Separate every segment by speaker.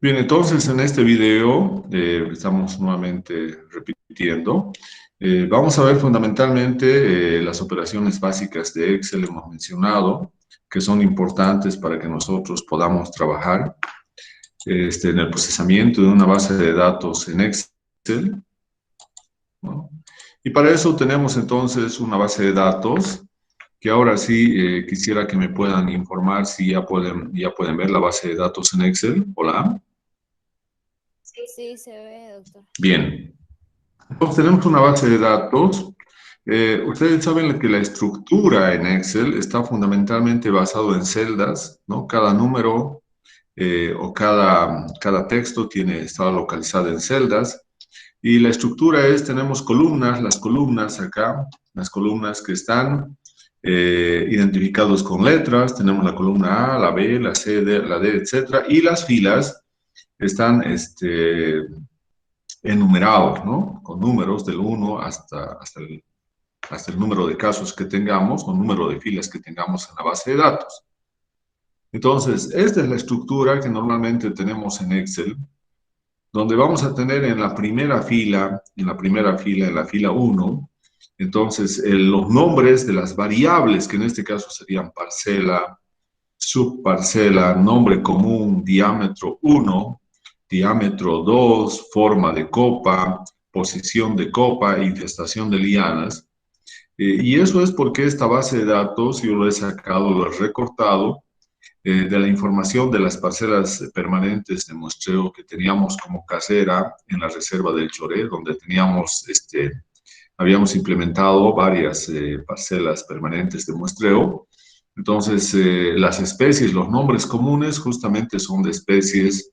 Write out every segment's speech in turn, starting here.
Speaker 1: Bien, entonces en este video estamos nuevamente repitiendo. Vamos a ver fundamentalmente las operaciones básicas de Excel, hemos mencionado, que son importantes para que nosotros podamos trabajar en el procesamiento de una base de datos en Excel, ¿no? Y para eso tenemos entonces una base de datos que ahora sí quisiera que me puedan informar si ya pueden ver la base de datos en Excel. Hola.
Speaker 2: Sí, se ve, doctor.
Speaker 1: Bien. Entonces tenemos una base de datos. Ustedes saben que la estructura en Excel está fundamentalmente basado en celdas, ¿no? Cada número o cada texto está localizado en celdas. Y la estructura tenemos columnas, las columnas que están identificados con letras. Tenemos la columna A, la B, la C, la D, etcétera. Y las filas están enumerados, ¿no? Con números del 1 hasta el número de casos que tengamos o número de filas que tengamos en la base de datos. Entonces, esta es la estructura que normalmente tenemos en Excel, donde vamos a tener en la primera fila, en la fila 1, entonces los nombres de las variables, que en este caso serían parcela, subparcela, nombre común, diámetro 1, diámetro 2, forma de copa, posición de copa, infestación de lianas. Y eso es porque esta base de datos yo lo he sacado, lo he recortado de la información de las parcelas permanentes de muestreo que teníamos como casera en la reserva del Choré, donde habíamos implementado varias parcelas permanentes de muestreo. Entonces, las especies, los nombres comunes justamente son de especies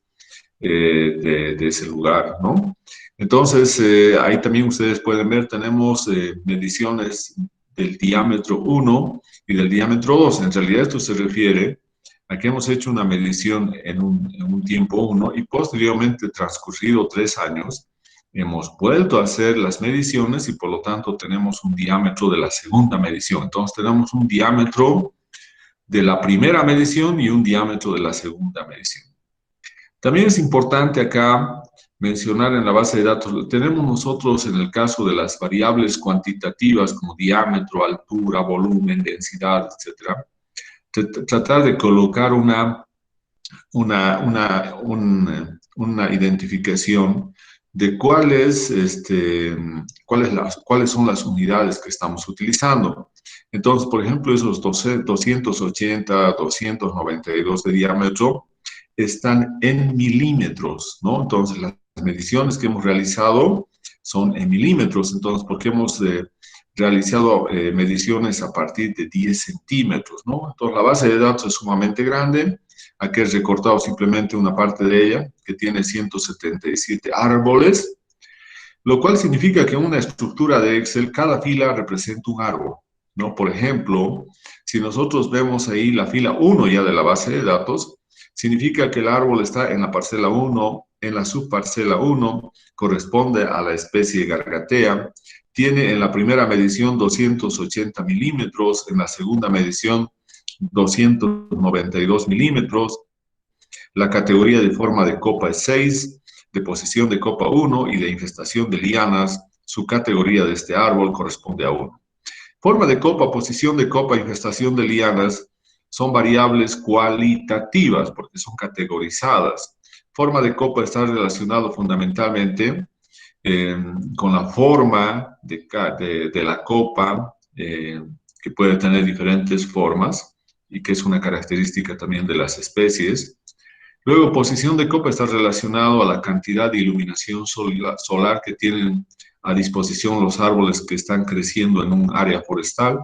Speaker 1: de ese lugar, ¿no? Entonces, ahí también ustedes pueden ver, tenemos mediciones del diámetro 1 y del diámetro 2. En realidad esto se refiere a que hemos hecho una medición en un tiempo 1 y posteriormente, transcurrido 3 años, hemos vuelto a hacer las mediciones y por lo tanto tenemos un diámetro de la segunda medición. Entonces tenemos un diámetro de la primera medición y un diámetro de la segunda medición. También es importante acá mencionar en la base de datos, tenemos nosotros en el caso de las variables cuantitativas como diámetro, altura, volumen, densidad, etcétera, tratar de colocar una identificación de cuáles son las unidades que estamos utilizando. Entonces, por ejemplo, esos 280, 292 de diámetro están en milímetros, ¿no? Entonces, las mediciones que hemos realizado son en milímetros. Entonces, porque hemos realizado mediciones a partir de 10 centímetros, ¿no? Entonces, la base de datos es sumamente grande. Aquí he recortado simplemente una parte de ella, que tiene 177 árboles, lo cual significa que en una estructura de Excel, cada fila representa un árbol, ¿no? Por ejemplo, si nosotros vemos ahí la fila 1 ya de la base de datos, significa que el árbol está en la parcela 1, en la subparcela 1, corresponde a la especie Gargatea, tiene en la primera medición 280 milímetros, en la segunda medición 292 milímetros, la categoría de forma de copa es 6, de posición de copa 1 y de infestación de lianas, su categoría de este árbol corresponde a 1. Forma de copa, posición de copa, infestación de lianas son variables cualitativas porque son categorizadas. Forma de copa está relacionado fundamentalmente con la forma de la copa, que puede tener diferentes formas y que es una característica también de las especies. Luego, posición de copa está relacionado a la cantidad de iluminación solar que tienen a disposición los árboles que están creciendo en un área forestal.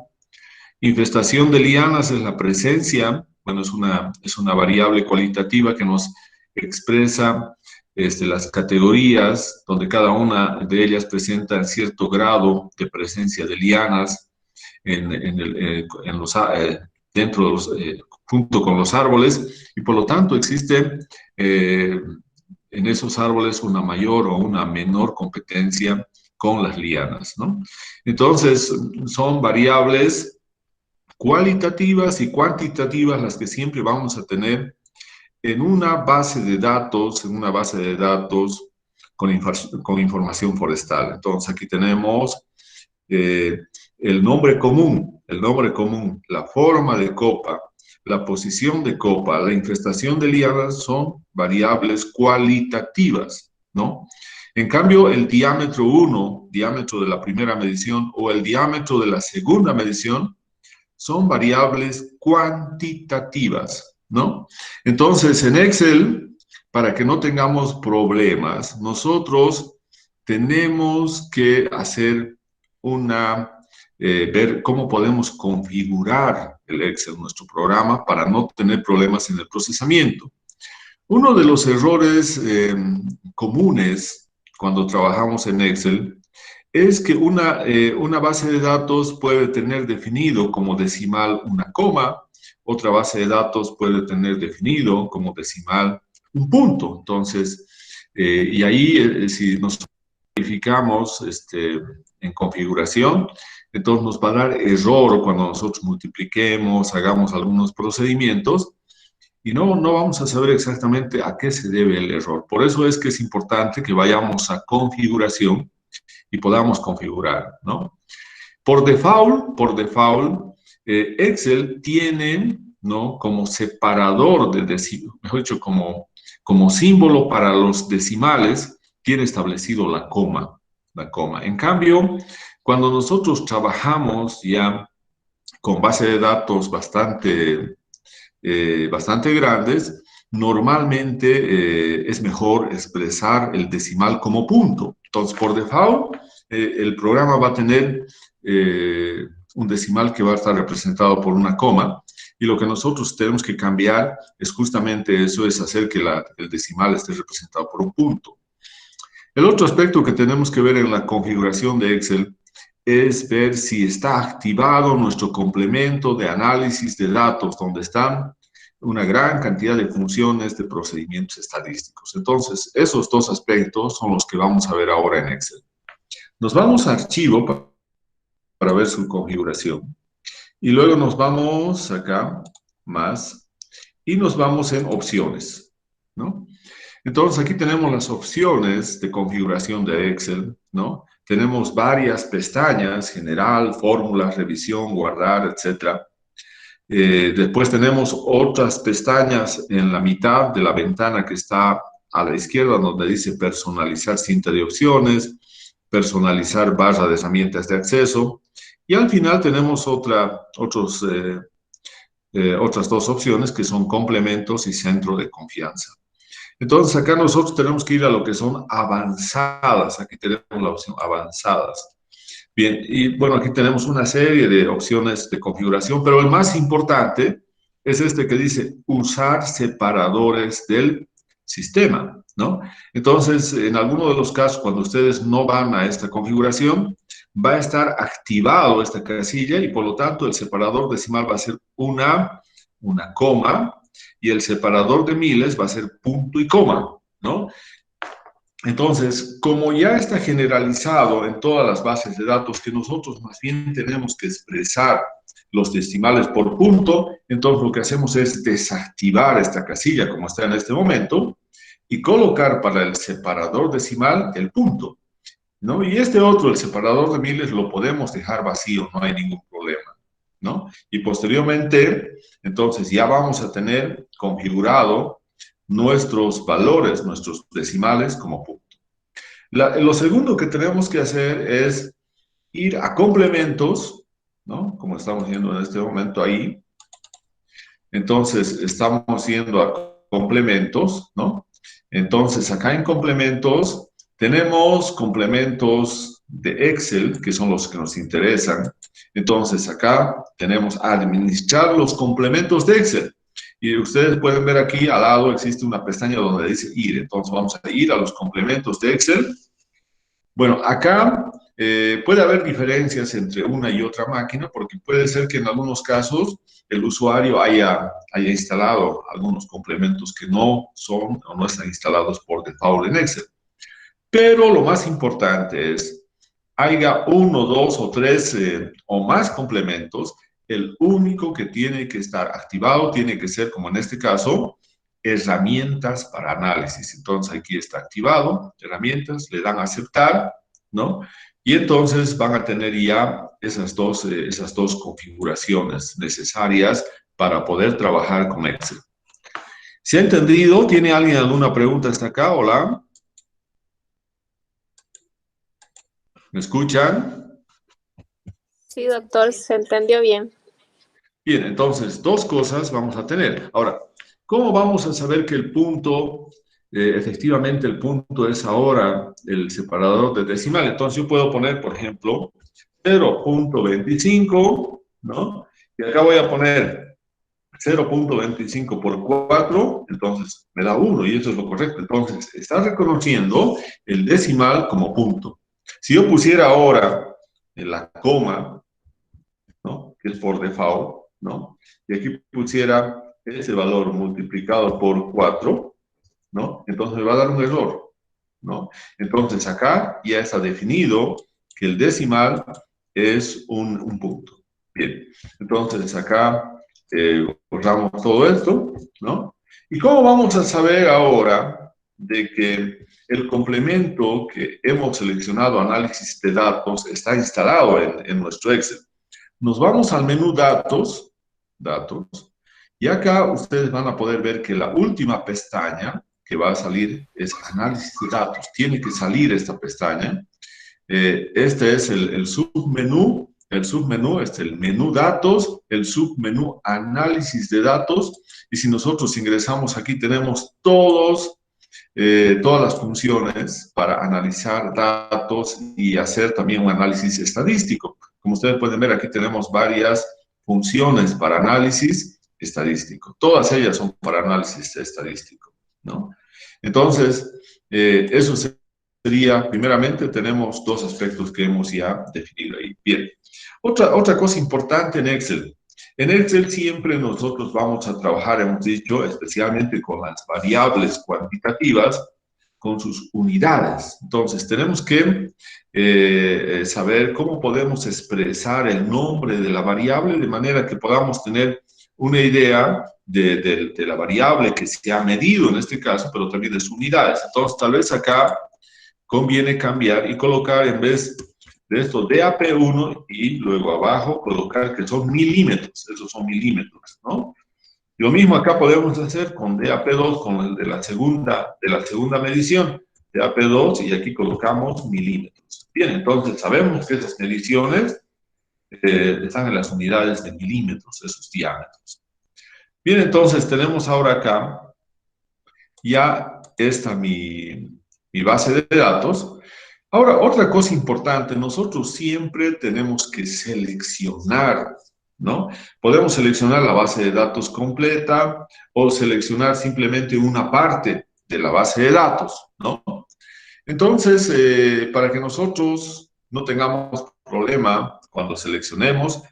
Speaker 1: Infestación de lianas es la presencia, bueno, es una variable cualitativa que nos expresa las categorías, donde cada una de ellas presenta cierto grado de presencia de lianas dentro de junto con los árboles, y por lo tanto existe en esos árboles una mayor o una menor competencia con las lianas, ¿no? Entonces, son variables cualitativas y cuantitativas las que siempre vamos a tener en una base de datos, con información forestal. Entonces, aquí tenemos eh, el nombre común, la forma de copa, la posición de copa, la infestación de lianas son variables cualitativas, ¿no? En cambio, el diámetro 1, diámetro de la primera medición, o el diámetro de la segunda medición, son variables cuantitativas, ¿no? Entonces, en Excel, para que no tengamos problemas, nosotros tenemos que hacer ver cómo podemos configurar el Excel, nuestro programa, para no tener problemas en el procesamiento. Uno de los errores comunes cuando trabajamos en Excel es que una base de datos puede tener definido como decimal una coma, otra base de datos puede tener definido como decimal un punto. Entonces, y ahí si nos verificamos en configuración, entonces nos va a dar error cuando nosotros multipliquemos, hagamos algunos procedimientos, y no vamos a saber exactamente a qué se debe el error. Por eso es que es importante que vayamos a configuración y podamos configurar, ¿no? Por default, Excel tiene, ¿no? Como separador de mejor dicho, como símbolo para los decimales, tiene establecido la coma, la coma. En cambio, cuando nosotros trabajamos ya con base de datos bastante grandes, normalmente es mejor expresar el decimal como punto. Entonces, por default, el programa va a tener un decimal que va a estar representado por una coma, y lo que nosotros tenemos que cambiar es justamente eso, es hacer que el decimal esté representado por un punto. El otro aspecto que tenemos que ver en la configuración de Excel es ver si está activado nuestro complemento de análisis de datos, donde están una gran cantidad de funciones de procedimientos estadísticos. Entonces, esos dos aspectos son los que vamos a ver ahora en Excel. Nos vamos a archivo para ver su configuración. Y luego nos vamos acá, más, y nos vamos en opciones, ¿no? Entonces, aquí tenemos las opciones de configuración de Excel, ¿no? Tenemos varias pestañas, general, fórmulas, revisión, guardar, etc. Después tenemos otras pestañas en la mitad de la ventana que está a la izquierda, donde dice personalizar cinta de opciones, personalizar barra de herramientas de acceso. Y al final tenemos otras dos opciones que son complementos y centro de confianza. Entonces, acá nosotros tenemos que ir a lo que son avanzadas. Aquí tenemos la opción avanzadas. Bien, y bueno, aquí tenemos una serie de opciones de configuración, pero el más importante es este que dice usar separadores del sistema, ¿no? Entonces, en alguno de los casos, cuando ustedes no van a esta configuración, va a estar activado esta casilla, y por lo tanto el separador decimal va a ser una coma, y el separador de miles va a ser punto y coma, ¿no? Entonces, como ya está generalizado en todas las bases de datos que nosotros más bien tenemos que expresar los decimales por punto, entonces lo que hacemos es desactivar esta casilla como está en este momento y colocar para el separador decimal el punto, ¿no? Y este otro, el separador de miles, lo podemos dejar vacío, no hay ningún problema, ¿no? Y posteriormente, entonces ya vamos a tener configurado nuestros valores, nuestros decimales como punto. Lo segundo que tenemos que hacer es ir a complementos, ¿no? Como estamos yendo en este momento ahí. Entonces, estamos yendo a complementos, ¿no? Entonces, acá en complementos, tenemos complementos de Excel, que son los que nos interesan. Entonces, acá tenemos administrar los complementos de Excel. Y ustedes pueden ver aquí al lado existe una pestaña donde dice ir. Entonces, vamos a ir a los complementos de Excel. Bueno, acá puede haber diferencias entre una y otra máquina, porque puede ser que en algunos casos el usuario haya instalado algunos complementos que no son o no están instalados por default en Excel. Pero lo más importante es, haya uno, dos o tres o más complementos, el único que tiene que estar activado tiene que ser, como en este caso, herramientas para análisis. Entonces aquí está activado, herramientas, le dan a aceptar, ¿no? Y entonces van a tener ya esas dos configuraciones necesarias para poder trabajar con Excel. ¿Se ha entendido? ¿Tiene alguien alguna pregunta hasta acá? Hola. ¿Me escuchan?
Speaker 3: Sí, doctor, se entendió bien.
Speaker 1: Bien, entonces, dos cosas vamos a tener. Ahora, ¿cómo vamos a saber que el punto, efectivamente el punto es ahora el separador de decimal? Entonces yo puedo poner, por ejemplo, 0.25, ¿no? Y acá voy a poner 0.25 por 4, entonces me da 1 y eso es lo correcto. Entonces, está reconociendo el decimal como punto. Si yo pusiera ahora en la coma, ¿no? Que es por default, ¿no? Y aquí pusiera ese valor multiplicado por 4, ¿no? Entonces me va a dar un error, ¿no? Entonces acá ya está definido que el decimal es un punto. Bien, entonces acá borramos todo esto, ¿no? ¿Y cómo vamos a saber ahora de que el complemento que hemos seleccionado, análisis de datos, está instalado en nuestro Excel? Nos vamos al menú datos, y acá ustedes van a poder ver que la última pestaña que va a salir es análisis de datos. Tiene que salir esta pestaña. Este es el submenú, el menú datos, el submenú análisis de datos, y si nosotros ingresamos aquí tenemos todas las funciones para analizar datos y hacer también un análisis estadístico. Como ustedes pueden ver, aquí tenemos varias funciones para análisis estadístico. Todas ellas son para análisis estadístico, ¿no? Entonces, eso sería, primeramente, tenemos dos aspectos que hemos ya definido ahí. Bien. Otra cosa importante en Excel. En Excel siempre nosotros vamos a trabajar, hemos dicho, especialmente con las variables cuantitativas, con sus unidades. Entonces, tenemos que saber cómo podemos expresar el nombre de la variable de manera que podamos tener una idea de la variable que se ha medido en este caso, pero también de sus unidades. Entonces, tal vez acá conviene cambiar y colocar en vez de esto DAP1 y luego abajo colocar que son milímetros, esos son milímetros, ¿no? Y lo mismo acá podemos hacer con DAP2, con el de la segunda medición, DAP2, y aquí colocamos milímetros. Bien, entonces sabemos que esas mediciones están en las unidades de milímetros, esos diámetros. Bien, entonces tenemos ahora acá ya esta mi base de datos. Ahora, otra cosa importante, nosotros siempre tenemos que seleccionar, ¿no? Podemos seleccionar la base de datos completa o seleccionar simplemente una parte de la base de datos, ¿no? Entonces, para que nosotros no tengamos problema cuando seleccionemos,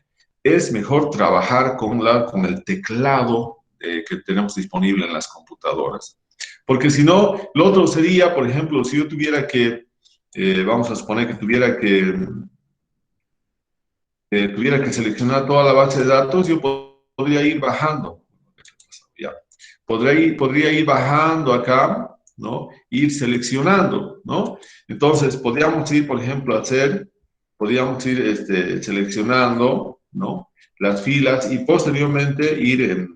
Speaker 1: es mejor trabajar con el teclado que tenemos disponible en las computadoras. Porque si no, lo otro sería, por ejemplo, si yo tuviera que vamos a suponer que tuviera que seleccionar toda la base de datos, yo podría ir bajando. Ya. Podría ir bajando acá, ¿no? Ir seleccionando, ¿no? Entonces, podríamos ir, por ejemplo, podríamos ir seleccionando, ¿no? Las filas y posteriormente ir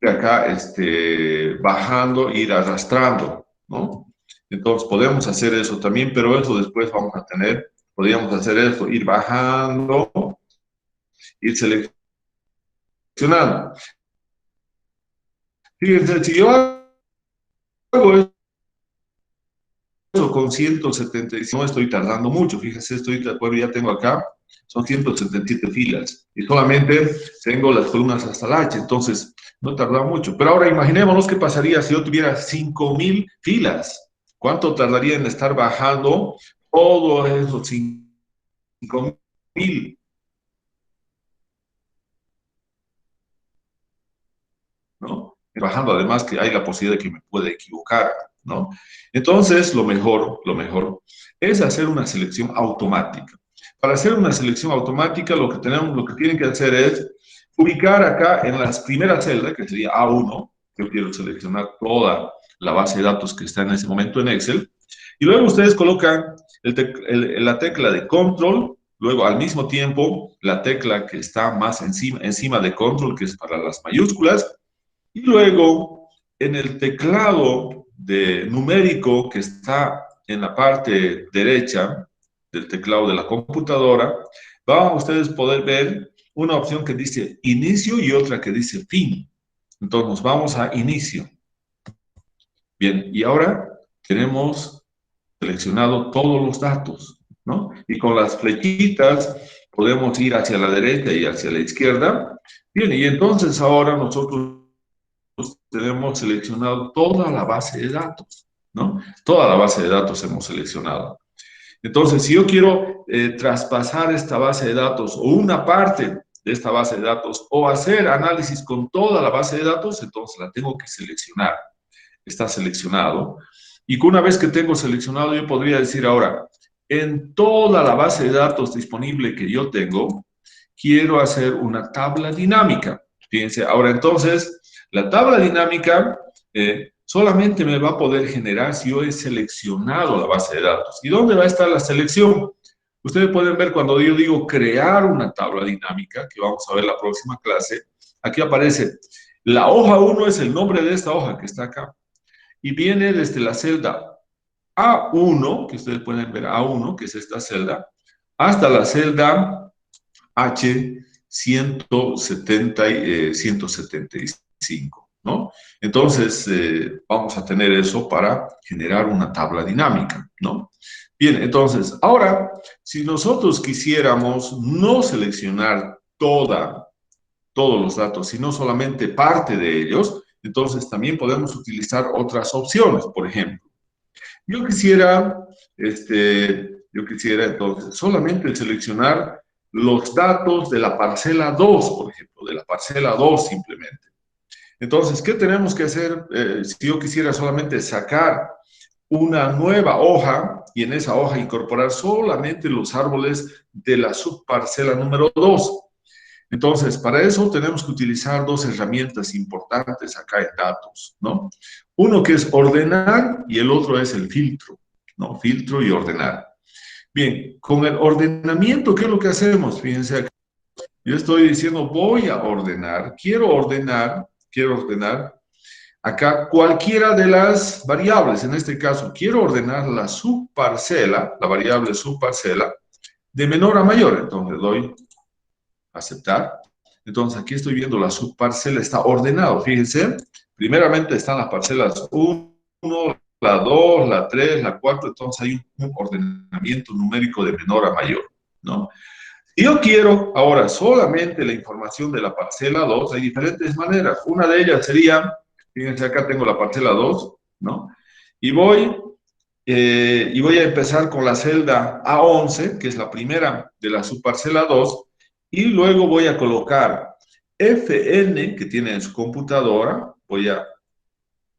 Speaker 1: acá bajando, ir arrastrando, ¿no? Entonces podemos hacer eso también, pero eso después vamos a podríamos hacer eso, ir bajando, ir seleccionando. Fíjense, si yo hago eso con 175, no estoy tardando mucho, fíjense, ya tengo acá, son 177 filas, y solamente tengo las columnas hasta la H, entonces no he tardado mucho. Pero ahora imaginémonos qué pasaría si yo tuviera 5.000 filas. ¿Cuánto tardaría en estar bajando todos esos 5.000? ¿No? Bajando, además que hay la posibilidad de que me pueda equivocar, ¿no? Entonces, lo mejor es hacer una selección automática. Para hacer una selección automática, lo que tienen que hacer es ubicar acá en las primeras celdas, que sería A1, Yo quiero seleccionar toda la base de datos que está en ese momento en Excel. Y luego ustedes colocan la tecla de control, luego al mismo tiempo la tecla que está más encima de control, que es para las mayúsculas, y luego en el teclado de numérico que está en la parte derecha del teclado de la computadora, van a ustedes poder ver una opción que dice inicio y otra que dice fin. Entonces nos vamos a inicio. Bien, y ahora tenemos seleccionado todos los datos, ¿no? Y con las flechitas podemos ir hacia la derecha y hacia la izquierda. Bien, y entonces ahora nosotros tenemos seleccionado toda la base de datos, ¿no? Toda la base de datos hemos seleccionado. Entonces, si yo quiero traspasar esta base de datos o una parte de esta base de datos o hacer análisis con toda la base de datos, entonces la tengo que seleccionar. Está seleccionado. Y una vez que tengo seleccionado, yo podría decir ahora, en toda la base de datos disponible que yo tengo, quiero hacer una tabla dinámica. Fíjense, ahora entonces, la tabla dinámica solamente me va a poder generar si yo he seleccionado la base de datos. ¿Y dónde va a estar la selección? Ustedes pueden ver cuando yo digo crear una tabla dinámica, que vamos a ver la próxima clase, aquí aparece, la hoja 1 es el nombre de esta hoja que está acá. Y viene desde la celda A1, que ustedes pueden ver A1, que es esta celda, hasta la celda H175, ¿no? Entonces, vamos a tener eso para generar una tabla dinámica, ¿no? Bien, entonces, ahora, si nosotros quisiéramos no seleccionar todos los datos, sino solamente parte de ellos, entonces también podemos utilizar otras opciones. Por ejemplo, yo quisiera entonces solamente seleccionar los datos de la parcela 2, por ejemplo, de la parcela 2 simplemente. Entonces, ¿qué tenemos que hacer si yo quisiera solamente sacar una nueva hoja y en esa hoja incorporar solamente los árboles de la subparcela número 2? Entonces, para eso tenemos que utilizar dos herramientas importantes acá en datos, ¿no? Uno que es ordenar y el otro es el filtro, ¿no? Filtro y ordenar. Bien, con el ordenamiento, ¿qué es lo que hacemos? Fíjense acá. Yo estoy diciendo, voy a ordenar, quiero ordenar acá cualquiera de las variables. En este caso, quiero ordenar la subparcela, la variable subparcela, de menor a mayor. Entonces, doy aceptar. Entonces, aquí estoy viendo la subparcela, está ordenado, fíjense. Primeramente están las parcelas 1, la 2, la 3, la 4, entonces hay un ordenamiento numérico de menor a mayor, ¿no? Si yo quiero ahora solamente la información de la parcela 2, hay diferentes maneras. Una de ellas sería, fíjense, acá tengo la parcela 2, ¿no? Y voy a empezar con la celda A11, que es la primera de la subparcela 2, y luego voy a colocar FN, que tiene en su computadora, voy a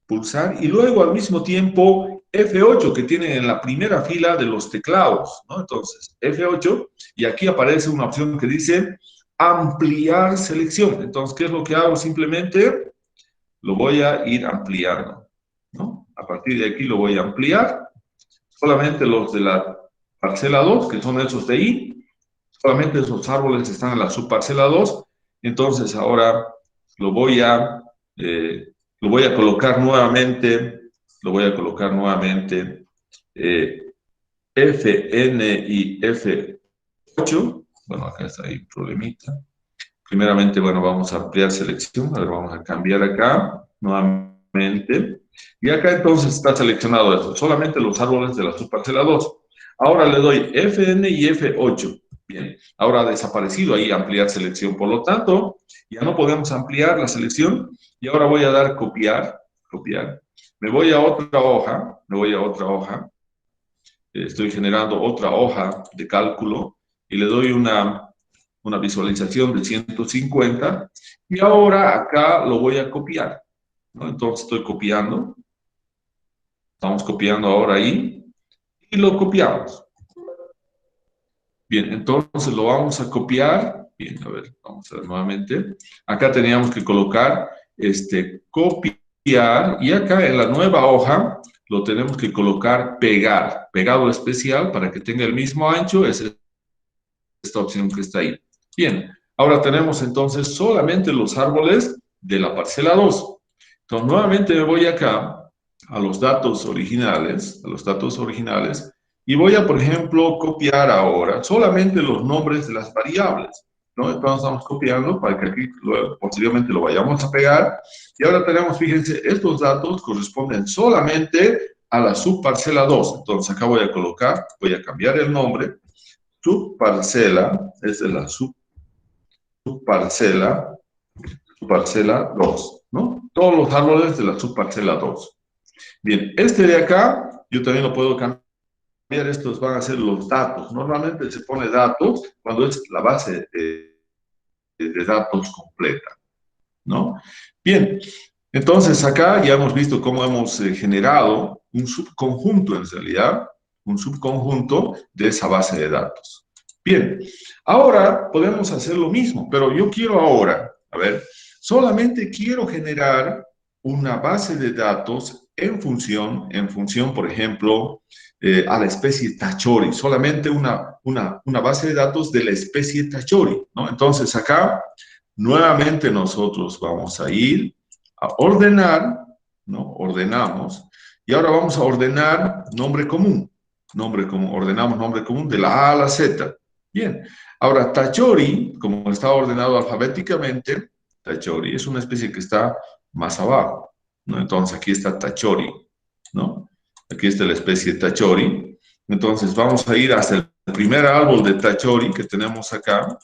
Speaker 1: pulsar, y luego al mismo tiempo F8, que tiene en la primera fila de los teclados, ¿no? Entonces, F8, y aquí aparece una opción que dice ampliar selección. Entonces, ¿qué es lo que hago? Simplemente lo voy a ir ampliando, ¿no? A partir de aquí lo voy a ampliar. Solamente los de la parcela 2, que son esos de ahí, solamente esos árboles están en la subparcela 2. Entonces, ahora lo voy a colocar nuevamente, FN y F8. Bueno, acá está ahí un problemita. Primeramente, bueno, vamos a ampliar selección. A ver, vamos a cambiar acá nuevamente. Y acá entonces está seleccionado eso, solamente los árboles de la subparcela 2. Ahora le doy FN y F8. Bien, ahora ha desaparecido ahí ampliar selección. Por lo tanto, ya no podemos ampliar la selección. Y ahora voy a dar copiar. Me voy a otra hoja. Estoy generando otra hoja de cálculo y le doy una visualización de 150. Y ahora acá lo voy a copiar, ¿no? Entonces estoy copiando. Estamos copiando ahora ahí y lo copiamos. Bien, entonces lo vamos a copiar. Bien, a ver, vamos a ver nuevamente. Acá teníamos que colocar copiar y acá en la nueva hoja lo tenemos que colocar pegar, pegado especial para que tenga el mismo ancho, es esta opción que está ahí. Bien, ahora tenemos entonces solamente los árboles de la parcela 2. Entonces, nuevamente me voy acá a los datos originales, y voy a, por ejemplo, copiar ahora solamente los nombres de las variables, ¿no? Entonces estamos copiando para que aquí luego, posteriormente lo vayamos a pegar. Y ahora tenemos, fíjense, estos datos corresponden solamente a la subparcela 2. Entonces acá voy a colocar, voy a cambiar el nombre, subparcela, es de la subparcela, subparcela 2, ¿no? Todos los árboles de la subparcela 2. Bien, este de acá, yo también lo puedo cambiar, estos van a ser los datos. Normalmente se pone datos cuando es la base de datos completa, ¿no? Bien, entonces acá ya hemos visto cómo hemos generado un subconjunto en realidad, un subconjunto de esa base de datos. Bien, ahora podemos hacer lo mismo, pero yo quiero ahora, a ver, solamente quiero generar una base de datos en función, por ejemplo, a la especie Tachori, solamente una base de datos de la especie Tachori, ¿no? Entonces acá, nuevamente nosotros vamos a ir a ordenar, ¿no? Ordenamos, y ahora vamos a ordenar nombre común, ordenamos nombre común de la A a la Z. Bien, ahora Tachori, como está ordenado alfabéticamente, Tachori es una especie que está más abajo, ¿no? Entonces aquí está Tachori, ¿no? Aquí está la especie Tachori. Entonces vamos a ir hasta el primer árbol de Tachori que tenemos acá,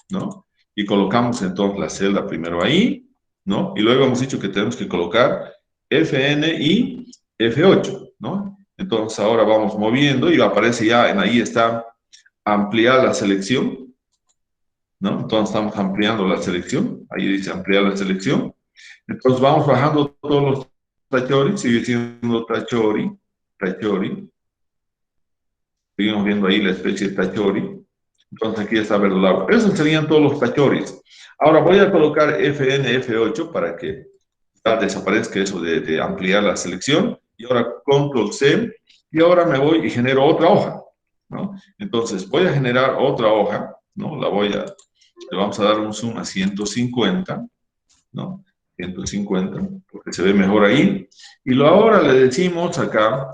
Speaker 1: ¿no? Y colocamos entonces la celda primero ahí, ¿no? Y luego hemos dicho que tenemos que colocar Fn y F8, ¿no? Entonces ahora vamos moviendo y aparece ya, ahí está ampliar la selección, ¿no? Entonces estamos ampliando la selección, ahí dice ampliar la selección. Entonces vamos bajando todos los Tachori, sigue siendo Tachori, Tachori. Seguimos viendo ahí la especie Tachori. Entonces aquí está verdolago. Esos serían todos los Tachoris. Ahora voy a colocar Fn, F8 para que ya desaparezca eso de ampliar la selección. Y ahora Control C. Y ahora me voy y genero otra hoja, ¿no? Entonces voy a generar otra hoja, ¿no? Le vamos a dar un zoom a 150, ¿no? 150, porque se ve mejor ahí. Y ahora le decimos acá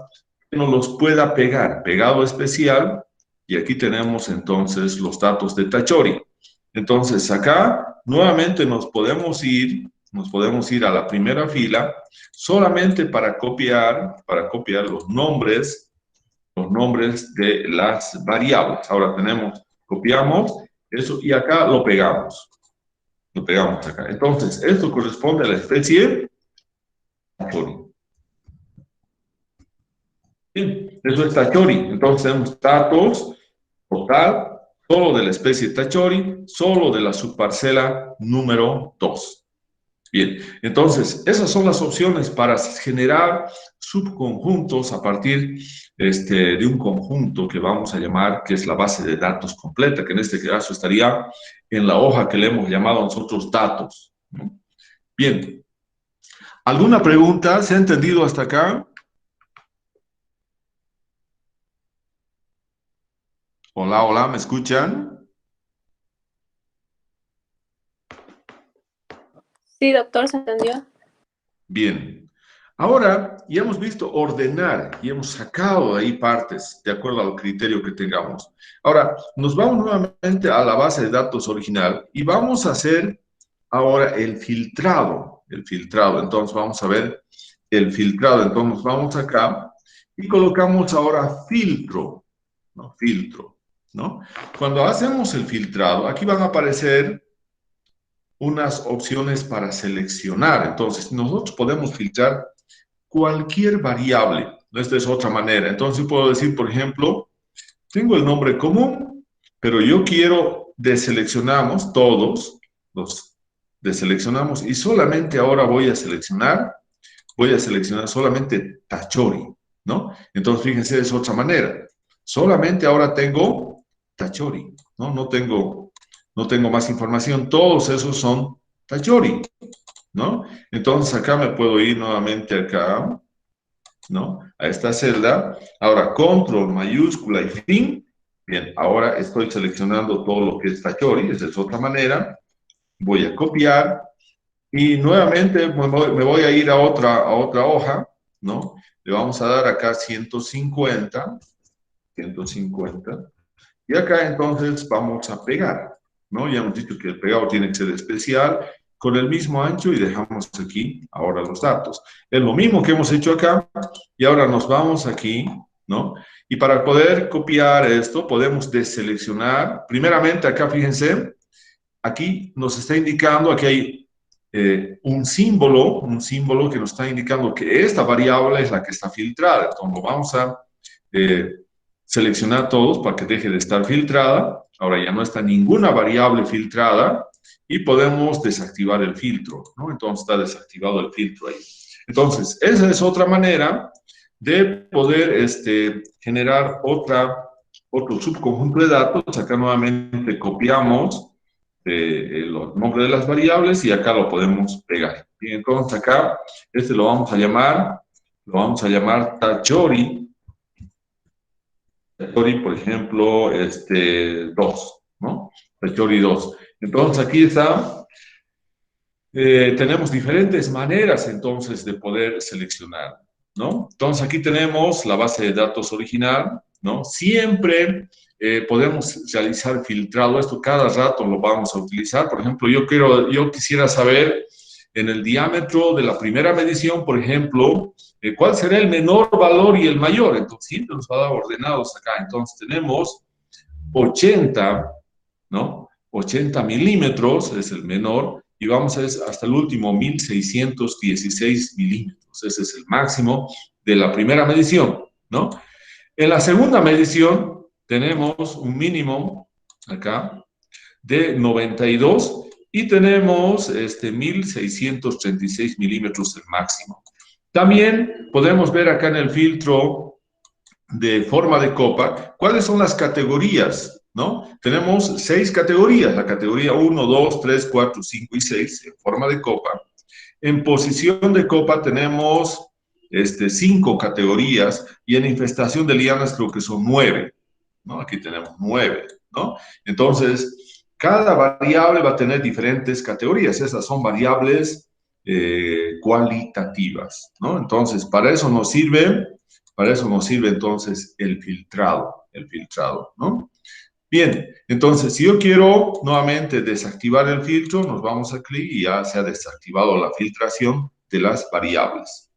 Speaker 1: que nos los pueda pegar, pegado especial, y aquí tenemos entonces los datos de Tachori. Entonces acá nuevamente nos podemos ir a la primera fila solamente para copiar los nombres de las variables. Ahora copiamos eso y acá lo pegamos. Lo pegamos acá. Entonces, esto corresponde a la especie Tachori. Bien, eso es Tachori. Entonces tenemos datos total, solo de la especie Tachori, solo de la subparcela número 2. Bien, entonces esas son las opciones para generar subconjuntos a partir de un conjunto que vamos a llamar, que es la base de datos completa, que en este caso estaría en la hoja que le hemos llamado nosotros datos, ¿no? Bien, ¿alguna pregunta? ¿Se ha entendido hasta acá? Hola, hola, ¿me escuchan?
Speaker 3: Sí, doctor, se entendió.
Speaker 1: Bien. Ahora ya hemos visto ordenar y hemos sacado de ahí partes de acuerdo al criterio que tengamos. Ahora nos vamos nuevamente a la base de datos original y vamos a hacer ahora el filtrado. Entonces vamos a ver el filtrado. Entonces vamos acá y colocamos ahora filtro, ¿no? Filtro, ¿no? Cuando hacemos el filtrado, aquí van a aparecer unas opciones para seleccionar. Entonces, nosotros podemos filtrar cualquier variable. Esta es otra manera. Entonces, puedo decir, por ejemplo, tengo el nombre común, pero yo quiero deseleccionamos todos, los deseleccionamos y solamente ahora voy a seleccionar solamente Tachori, ¿no? Entonces, fíjense, es otra manera. Solamente ahora tengo Tachori, ¿no? No tengo más información. Todos esos son Tachori. ¿no? Entonces acá me puedo ir nuevamente acá, ¿no? A esta celda. Ahora, control mayúscula y fin. Bien, ahora estoy seleccionando todo lo que es Tachori, esa es otra manera. Voy a copiar y nuevamente me voy a ir a otra hoja, ¿no? Le vamos a dar acá 150, 150. Y acá entonces vamos a pegar, ¿no? Ya hemos dicho que el pegado tiene que ser especial, con el mismo ancho y dejamos aquí ahora los datos. Es lo mismo que hemos hecho acá y ahora nos vamos aquí, ¿no? Y para poder copiar esto podemos deseleccionar, primeramente acá fíjense, aquí nos está indicando, aquí hay un símbolo que nos está indicando que esta variable es la que está filtrada. Entonces lo vamos a seleccionar todos para que deje de estar filtrada. Ahora ya no está ninguna variable filtrada y podemos desactivar el filtro, ¿no? Entonces está desactivado el filtro ahí. Entonces, esa es otra manera de poder generar otro subconjunto de datos. Acá nuevamente copiamos los nombres de las variables y acá lo podemos pegar. Bien, entonces acá, lo vamos a llamar Tachori, por ejemplo, 2, ¿no? Tachori 2. Entonces aquí está, tenemos diferentes maneras entonces de poder seleccionar, ¿no? Entonces aquí tenemos la base de datos original, ¿no? Siempre podemos realizar filtrado, esto cada rato lo vamos a utilizar. Por ejemplo, yo quisiera saber en el diámetro de la primera medición, por ejemplo, cuál será el menor valor y el mayor. Entonces siempre nos va a dar ordenados acá. Entonces tenemos 80, ¿no? 80 milímetros es el menor y vamos hasta el último 1616 milímetros. Ese es el máximo de la primera medición, ¿no? En la segunda medición tenemos un mínimo acá de 92 y tenemos 1636 milímetros el máximo. También podemos ver acá en el filtro de forma de copa cuáles son las categorías, ¿no? Tenemos 6 categorías, la categoría 1, 2, 3, 4, 5 y 6 en forma de copa. En posición de copa tenemos 5 categorías y en infestación de lianas creo que son 9, ¿no? Aquí tenemos 9, ¿no? Entonces, cada variable va a tener diferentes categorías. Esas son variables cualitativas, ¿no? Entonces, para eso nos sirve entonces el filtrado, ¿no? Bien, entonces, si yo quiero nuevamente desactivar el filtro, nos vamos a clic y ya se ha desactivado la filtración de las variables.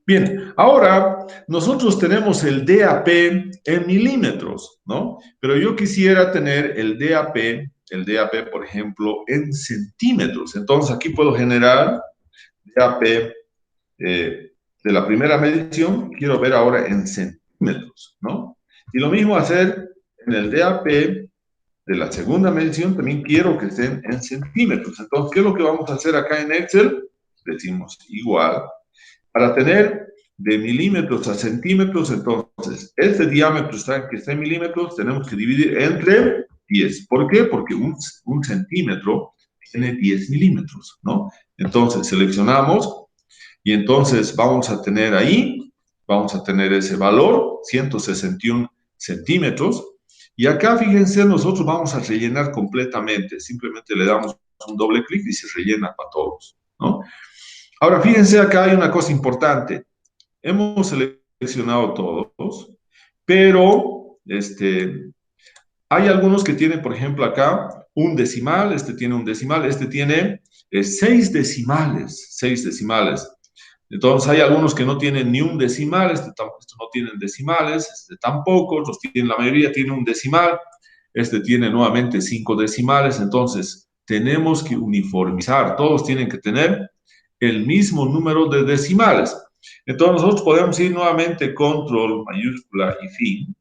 Speaker 1: Bien, ahora nosotros tenemos el DAP en milímetros, ¿no? Pero yo quisiera tener el DAP, por ejemplo, en centímetros. Entonces, aquí puedo generar DAP de la primera medición, quiero ver ahora en centímetros, ¿no? Y lo mismo hacer en el DAP de la segunda medición, también quiero que estén en centímetros. Entonces, ¿qué es lo que vamos a hacer acá en Excel? Decimos igual. Para tener de milímetros a centímetros, entonces, este diámetro que está en milímetros, tenemos que dividir entre 10. ¿Por qué? Porque un centímetro tiene 10 milímetros, ¿no? Entonces, seleccionamos y entonces vamos a tener ese valor, 161 centímetros. Y acá, fíjense, nosotros vamos a rellenar completamente. Simplemente le damos un doble clic y se rellena para todos, ¿no? Ahora, fíjense, acá hay una cosa importante. Hemos seleccionado todos, pero hay algunos que tienen, por ejemplo, acá un decimal, tiene un decimal, tiene 6 decimales, 6 decimales. Entonces, hay algunos que no tienen ni un decimal, estos no tienen decimales, tampoco, la mayoría tiene un decimal, tiene nuevamente 5 decimales, entonces tenemos que uniformizar, todos tienen que tener el mismo número de decimales. Entonces, nosotros podemos ir nuevamente control mayúscula y fin,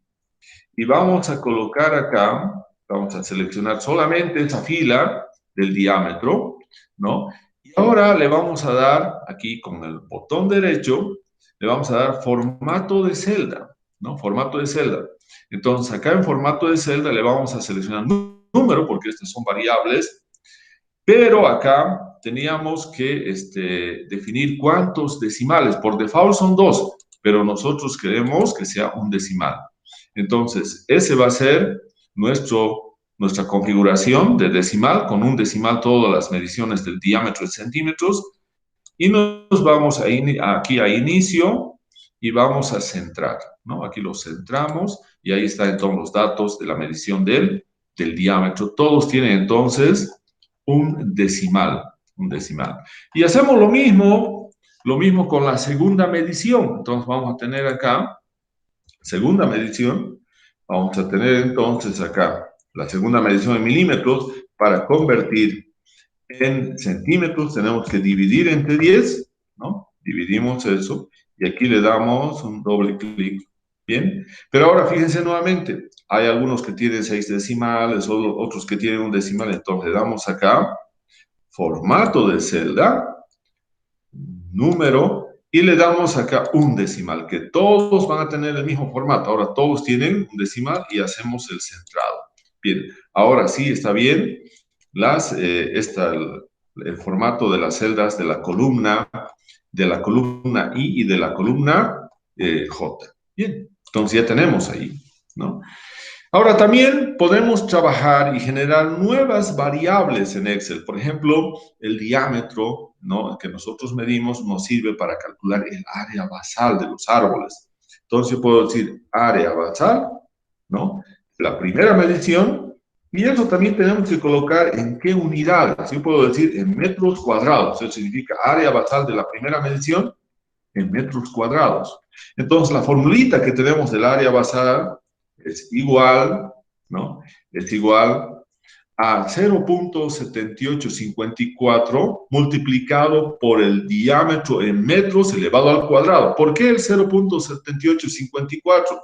Speaker 1: y vamos a colocar acá, vamos a seleccionar solamente esa fila del diámetro, ¿no? Y ahora le vamos a dar, aquí con el botón derecho, le vamos a dar formato de celda, ¿no? Formato de celda. Entonces, acá en formato de celda le vamos a seleccionar número, porque estas son variables, pero acá teníamos que definir cuántos decimales. Por default son 2, pero nosotros queremos que sea un decimal. Entonces, ese va a ser nuestra configuración de decimal, con un decimal todas las mediciones del diámetro en centímetros, y nos vamos aquí a inicio y vamos a centrar, ¿no? Aquí lo centramos y ahí están entonces los datos de la medición del diámetro. Todos tienen entonces un decimal. Y hacemos lo mismo con la segunda medición. Entonces vamos a tener acá, segunda medición, vamos a tener entonces acá la segunda medición en milímetros. Para convertir en centímetros tenemos que dividir entre 10, ¿no? Dividimos eso y aquí le damos un doble clic. Bien, pero ahora fíjense nuevamente, hay algunos que tienen 6 decimales, otros que tienen un decimal, entonces le damos acá formato de celda, número, y le damos acá un decimal, que todos van a tener el mismo formato. Ahora todos tienen un decimal y hacemos el centrado. Bien, ahora sí está bien el formato de las celdas de la columna I y de la columna J. Bien, entonces ya tenemos ahí, ¿no? Ahora también podemos trabajar y generar nuevas variables en Excel. Por ejemplo, el diámetro, ¿no?, que nosotros medimos nos sirve para calcular el área basal de los árboles. Entonces yo puedo decir área basal, ¿no?, la primera medición, y eso también tenemos que colocar en qué unidades. Yo puedo decir en metros cuadrados. Eso significa área basal de la primera medición en metros cuadrados. Entonces la formulita que tenemos del área basal es igual, ¿no?, es igual a 0.7854 multiplicado por el diámetro en metros elevado al cuadrado. ¿Por qué el 0.7854?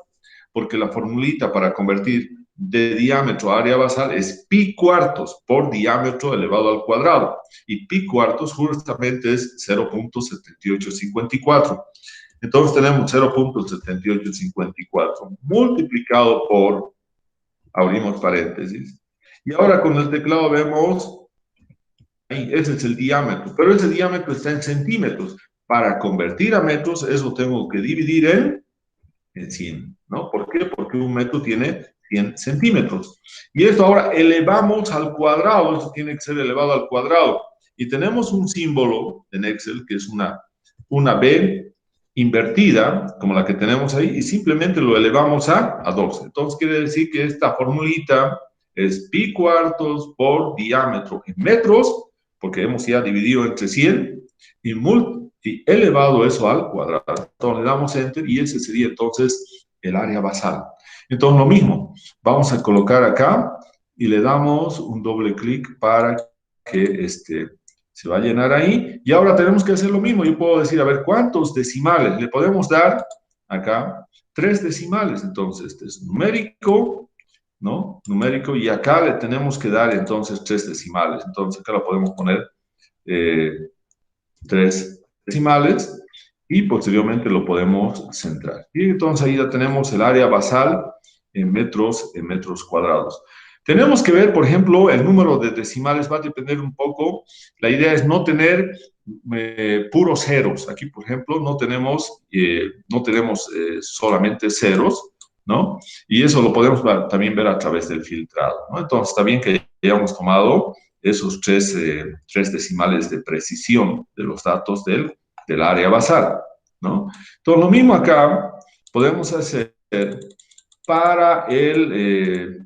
Speaker 1: Porque la formulita para convertir de diámetro a área basal es pi cuartos por diámetro elevado al cuadrado. Y pi cuartos justamente es 0.7854. Entonces tenemos 0.7854 multiplicado por, abrimos paréntesis. Y ahora con el teclado vemos, ahí, ese es el diámetro, pero ese diámetro está en centímetros. Para convertir a metros, eso tengo que dividir en 100, ¿no? ¿Por qué? Porque un metro tiene 100 centímetros. Y esto ahora elevamos al cuadrado, esto tiene que ser elevado al cuadrado. Y tenemos un símbolo en Excel que es una B invertida, como la que tenemos ahí, y simplemente lo elevamos a 2. Entonces quiere decir que esta formulita es pi cuartos por diámetro en metros, porque hemos ya dividido entre 100, y elevado eso al cuadrado. Entonces le damos enter y ese sería entonces el área basal. Entonces lo mismo, vamos a colocar acá y le damos un doble clic para que se va a llenar ahí. Y ahora tenemos que hacer lo mismo. Yo puedo decir, a ver, ¿cuántos decimales? Le podemos dar acá 3 decimales. Entonces, este es numérico, ¿no? Numérico. Y acá le tenemos que dar entonces 3 decimales. Entonces, acá lo podemos poner 3 decimales y posteriormente lo podemos centrar. Y entonces ahí ya tenemos el área basal en metros cuadrados. Tenemos que ver, por ejemplo, el número de decimales va a depender un poco. La idea es no tener puros ceros. Aquí, por ejemplo, no tenemos solamente ceros, ¿no? Y eso lo podemos también ver a través del filtrado, ¿no? Entonces, está bien que hayamos tomado esos 3 decimales de precisión de los datos del área basal, ¿no? Entonces, lo mismo acá podemos hacer para el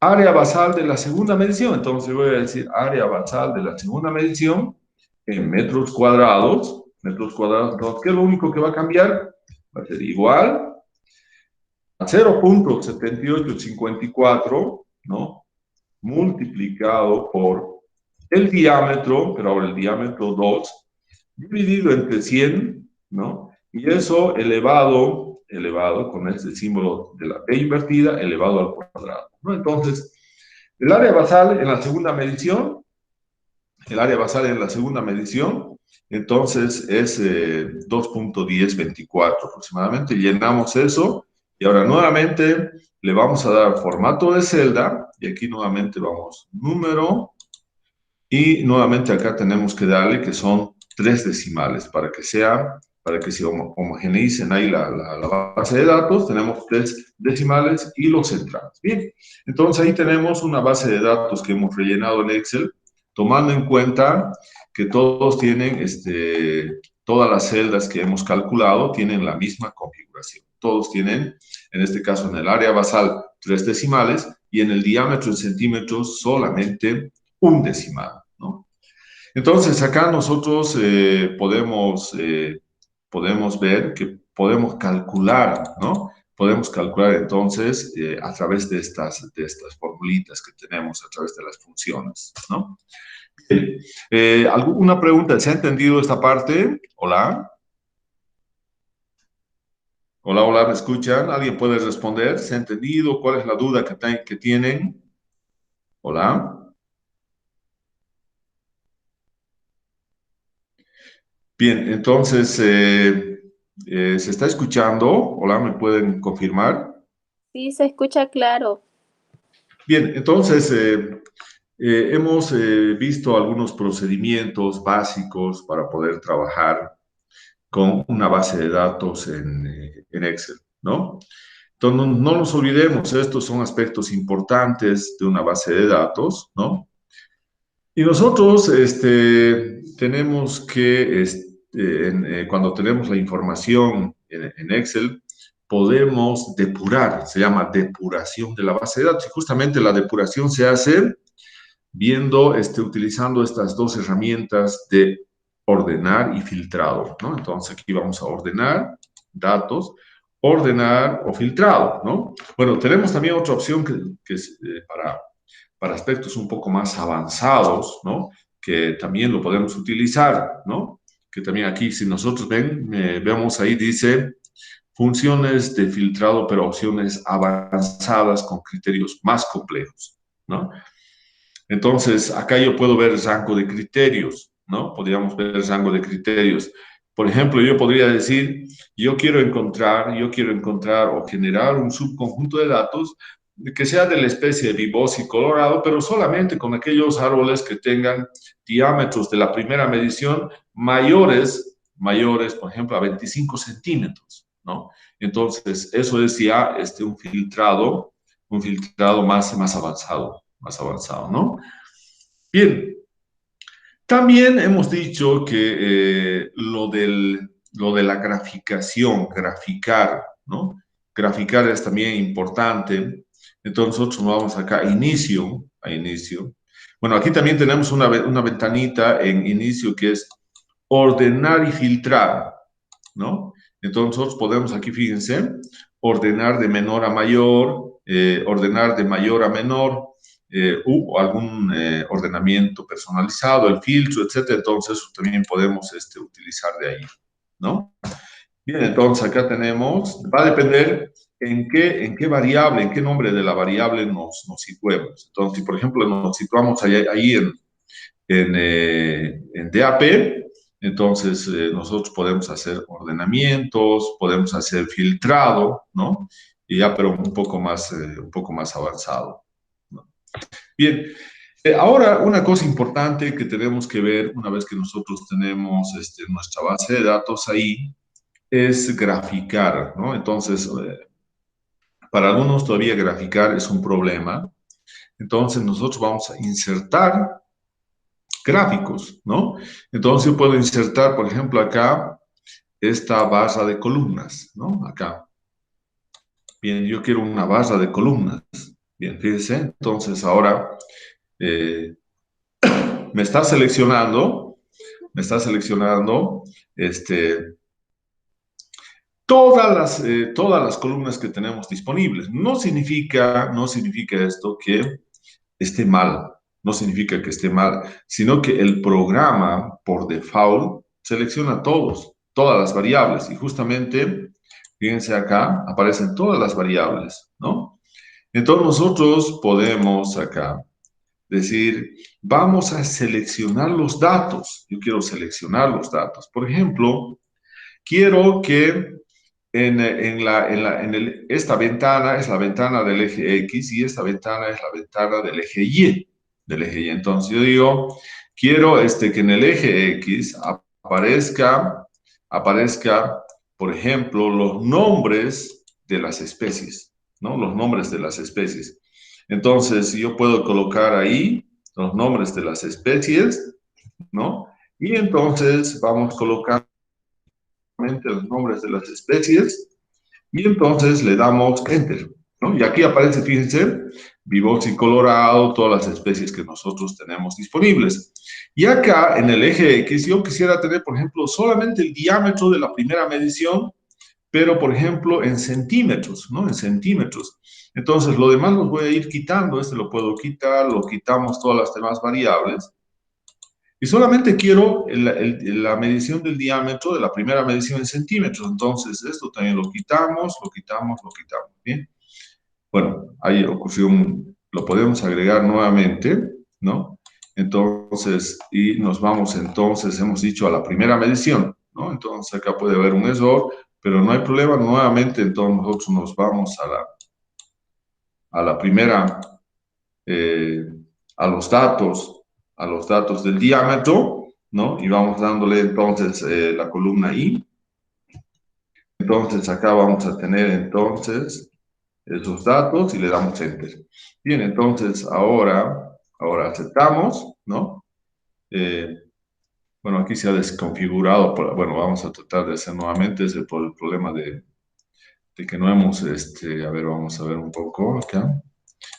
Speaker 1: área basal de la segunda medición. Entonces voy a decir área basal de la segunda medición en metros cuadrados. Entonces, ¿qué es lo único que va a cambiar? Va a ser igual a 0.7854, ¿no?, multiplicado por el diámetro, pero ahora el diámetro 2, dividido entre 100, ¿no? Y eso elevado con este símbolo de la B invertida, elevado al cuadrado, ¿no? Entonces, el área basal en la segunda medición, entonces es 2.1024 aproximadamente. Llenamos eso y ahora nuevamente le vamos a dar formato de celda y aquí nuevamente vamos número, Y nuevamente acá tenemos que darle que son 3 decimales para que se homogeneicen ahí la base de datos, tenemos 3 decimales y los centrales. Bien, entonces ahí tenemos una base de datos que hemos rellenado en Excel, tomando en cuenta que todos tienen, todas las celdas que hemos calculado tienen la misma configuración. Todos tienen, en este caso en el área basal, 3 decimales y en el diámetro en centímetros solamente un decimal, ¿no? Entonces, acá nosotros podemos ver que podemos calcular, ¿no? Podemos calcular entonces a través de estas formulitas que tenemos, a través de las funciones, ¿no? Bien. ¿Alguna pregunta? ¿Se ha entendido esta parte? Hola. Hola, hola, ¿me escuchan? ¿Alguien puede responder? ¿Se ha entendido? ¿Cuál es la duda que tienen? Hola. Bien, entonces, ¿se está escuchando? Hola, ¿me pueden confirmar?
Speaker 3: Sí, se escucha claro.
Speaker 1: Bien, entonces, hemos visto algunos procedimientos básicos para poder trabajar con una base de datos en Excel, ¿no? Entonces, no nos olvidemos, estos son aspectos importantes de una base de datos, ¿no? Y nosotros tenemos que, cuando tenemos la información en Excel, podemos depurar, se llama depuración de la base de datos. Y justamente la depuración se hace viendo, utilizando estas 2 herramientas de ordenar y filtrado, ¿no? Entonces aquí vamos a ordenar datos, ordenar o filtrado, ¿no? Bueno, tenemos también otra opción que es para aspectos un poco más avanzados, ¿no? Que también lo podemos utilizar, ¿no? Que también aquí, si nosotros vemos ahí, dice funciones de filtrado, pero opciones avanzadas con criterios más complejos, ¿no? Entonces, acá yo puedo ver el rango de criterios, ¿no? Podríamos ver el rango de criterios. Por ejemplo, yo podría decir, yo quiero encontrar o generar un subconjunto de datos que sea de la especie de Vibosi colorado, pero solamente con aquellos árboles que tengan diámetros de la primera medición mayores, por ejemplo, a 25 centímetros, ¿no? Entonces, eso es ya un filtrado más avanzado, ¿no? Bien, también hemos dicho que lo de la graficar, ¿no? Graficar es también importante. Entonces nosotros nos vamos acá a inicio. Bueno, aquí también tenemos una ventanita en inicio que es ordenar y filtrar, ¿no? Entonces nosotros podemos aquí, fíjense, ordenar de menor a mayor, ordenar de mayor a menor, o algún ordenamiento personalizado, el filtro, etcétera. Entonces eso también podemos utilizar de ahí, ¿no? Bien, entonces acá tenemos, va a depender en qué variable, en qué nombre de la variable nos situemos. Entonces, si por ejemplo nos situamos ahí en DAP, entonces nosotros podemos hacer ordenamientos, podemos hacer filtrado, ¿no? Y ya, pero un poco más avanzado, ¿no? Bien, ahora una cosa importante que tenemos que ver una vez que nosotros tenemos nuestra base de datos ahí es graficar, ¿no? Entonces, para algunos todavía graficar es un problema. Entonces, nosotros vamos a insertar gráficos, ¿no? Entonces yo puedo insertar, por ejemplo, acá esta barra de columnas, ¿no? Acá. Bien, yo quiero una barra de columnas. Bien, fíjense. Entonces ahora eh, me está seleccionando, este, todas las columnas que tenemos disponibles. No significa esto que esté mal, no significa que esté mal, sino que el programa por default selecciona todas las variables y justamente, fíjense acá, aparecen todas las variables, ¿no? Entonces nosotros podemos acá decir, vamos a seleccionar los datos. Yo quiero seleccionar los datos. Por ejemplo, quiero que esta ventana es la ventana del eje X y esta ventana es la ventana del eje Y. del eje Y. Entonces yo digo, quiero que en el eje X aparezca, por ejemplo, los nombres de las especies, ¿no? Los nombres de las especies. Entonces yo puedo colocar ahí los nombres de las especies, ¿no? Y entonces vamos colocando los nombres de las especies y entonces le damos Enter, ¿no? Y aquí aparece, fíjense, Vivoxy colorado, todas las especies que nosotros tenemos disponibles. Y acá, en el eje X, yo quisiera tener, por ejemplo, solamente el diámetro de la primera medición, pero, por ejemplo, en centímetros, ¿no? En centímetros. Entonces, lo demás los voy a ir quitando. Lo puedo quitar, lo quitamos todas las demás variables. Y solamente quiero la medición del diámetro de la primera medición en centímetros. Entonces, esto también lo quitamos, lo quitamos, lo quitamos. ¿Bien? Bueno, ahí ocurrió lo podemos agregar nuevamente, ¿no? Entonces, y nos vamos entonces, hemos dicho, a la primera medición, ¿no? Entonces, acá puede haber un error, pero no hay problema. Nuevamente, entonces, nosotros nos vamos a la primera, eh, a los datos del diámetro, ¿no? Y vamos dándole entonces la columna I. Entonces acá vamos a tener entonces esos datos y le damos Enter. Bien, entonces ahora aceptamos, ¿no? Bueno, aquí se ha desconfigurado, bueno, vamos a tratar de hacer nuevamente, es por el problema de que no hemos, a ver, vamos a ver un poco acá.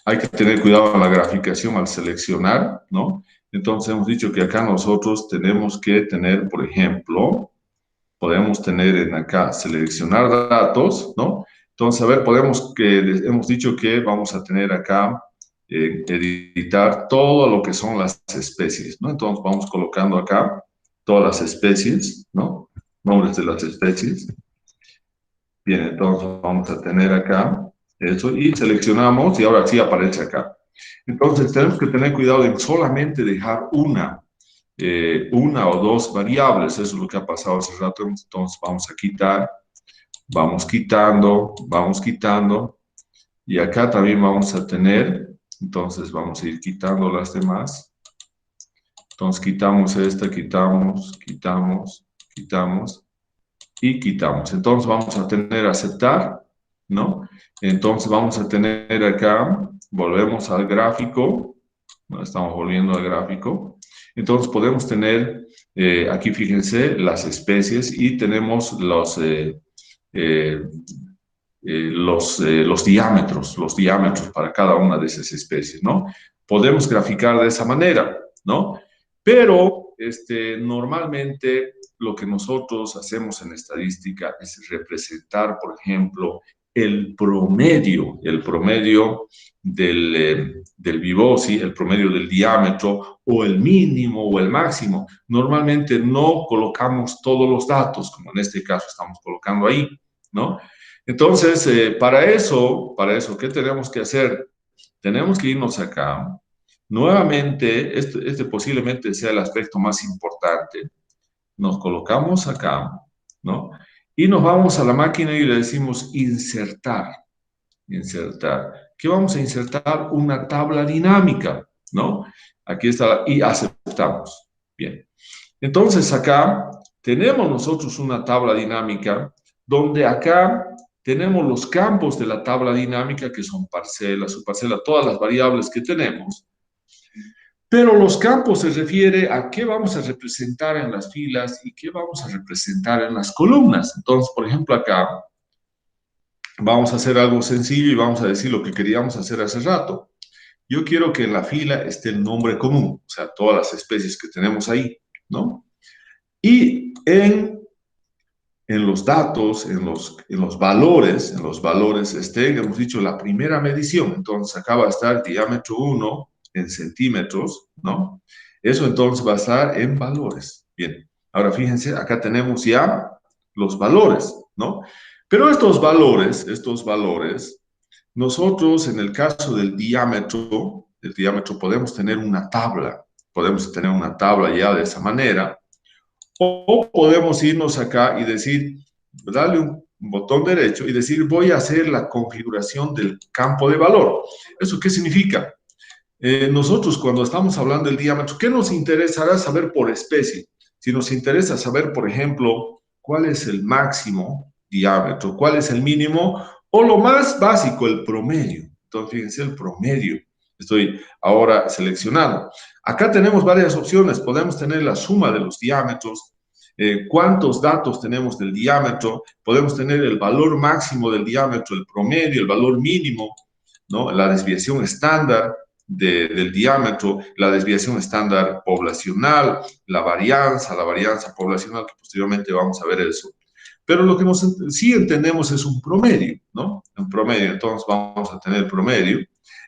Speaker 1: Hay que tener cuidado en la graficación al seleccionar, ¿no? Entonces hemos dicho que acá nosotros tenemos que tener, por ejemplo, podemos tener en acá seleccionar datos, ¿no? Entonces, a ver, hemos dicho que vamos a tener acá editar todo lo que son las especies, ¿no? Entonces vamos colocando acá todas las especies, ¿no? Nombres de las especies. Bien, entonces vamos a tener acá eso y seleccionamos y ahora sí aparece acá. Entonces tenemos que tener cuidado en solamente dejar una o dos variables. Eso es lo que ha pasado hace rato. Entonces vamos a quitar, vamos quitando. Y acá también vamos a tener, entonces vamos a ir quitando las demás. Entonces quitamos esta, quitamos y quitamos. Entonces vamos a tener aceptar, ¿no? Entonces vamos a tener acá, volvemos al gráfico, ¿no? Estamos volviendo al gráfico. Entonces podemos tener, aquí fíjense, las especies y tenemos los diámetros para cada una de esas especies, ¿no? Podemos graficar de esa manera, ¿no? Pero normalmente lo que nosotros hacemos en estadística es representar, por ejemplo, el promedio del Vivosi, el promedio del diámetro, o el mínimo o el máximo. Normalmente no colocamos todos los datos, como en este caso estamos colocando ahí, ¿no? Entonces, para eso, ¿qué tenemos que hacer? Tenemos que irnos acá. Nuevamente, este posiblemente sea el aspecto más importante. Nos colocamos acá, ¿no? Y nos vamos a la máquina y le decimos insertar. Insertar. ¿Qué vamos a insertar? Una tabla dinámica, ¿no? Aquí está, y aceptamos. Bien. Entonces, acá tenemos nosotros una tabla dinámica donde acá tenemos los campos de la tabla dinámica, que son parcela, subparcela, todas las variables que tenemos. Pero los campos se refiere a qué vamos a representar en las filas y qué vamos a representar en las columnas. Entonces, por ejemplo, acá vamos a hacer algo sencillo y vamos a decir lo que queríamos hacer hace rato. Yo quiero que en la fila esté el nombre común, o sea, todas las especies que tenemos ahí, ¿no? Y en los datos, en los valores, hemos dicho la primera medición. Entonces, acá va a estar diámetro 1 en centímetros, ¿no? Eso entonces va a estar en valores. Bien, ahora fíjense, acá tenemos ya los valores, ¿no? Pero estos valores, nosotros en el caso del diámetro podemos tener una tabla ya de esa manera, o podemos irnos acá y decir, darle un botón derecho y decir, voy a hacer la configuración del campo de valor. ¿Eso qué significa? nosotros cuando estamos hablando del diámetro, ¿qué nos interesará saber por especie? Si nos interesa saber, por ejemplo, cuál es el máximo diámetro, cuál es el mínimo, o lo más básico, el promedio. Entonces, fíjense, el promedio. Estoy ahora seleccionando. Acá tenemos varias opciones. Podemos tener la suma de los diámetros, cuántos datos tenemos del diámetro, podemos tener el valor máximo del diámetro, el promedio, el valor mínimo, ¿no? La desviación estándar del diámetro, la desviación estándar poblacional, la varianza poblacional, que posteriormente vamos a ver eso. Pero lo que sí entendemos es un promedio, ¿no? Un promedio, entonces vamos a tener promedio.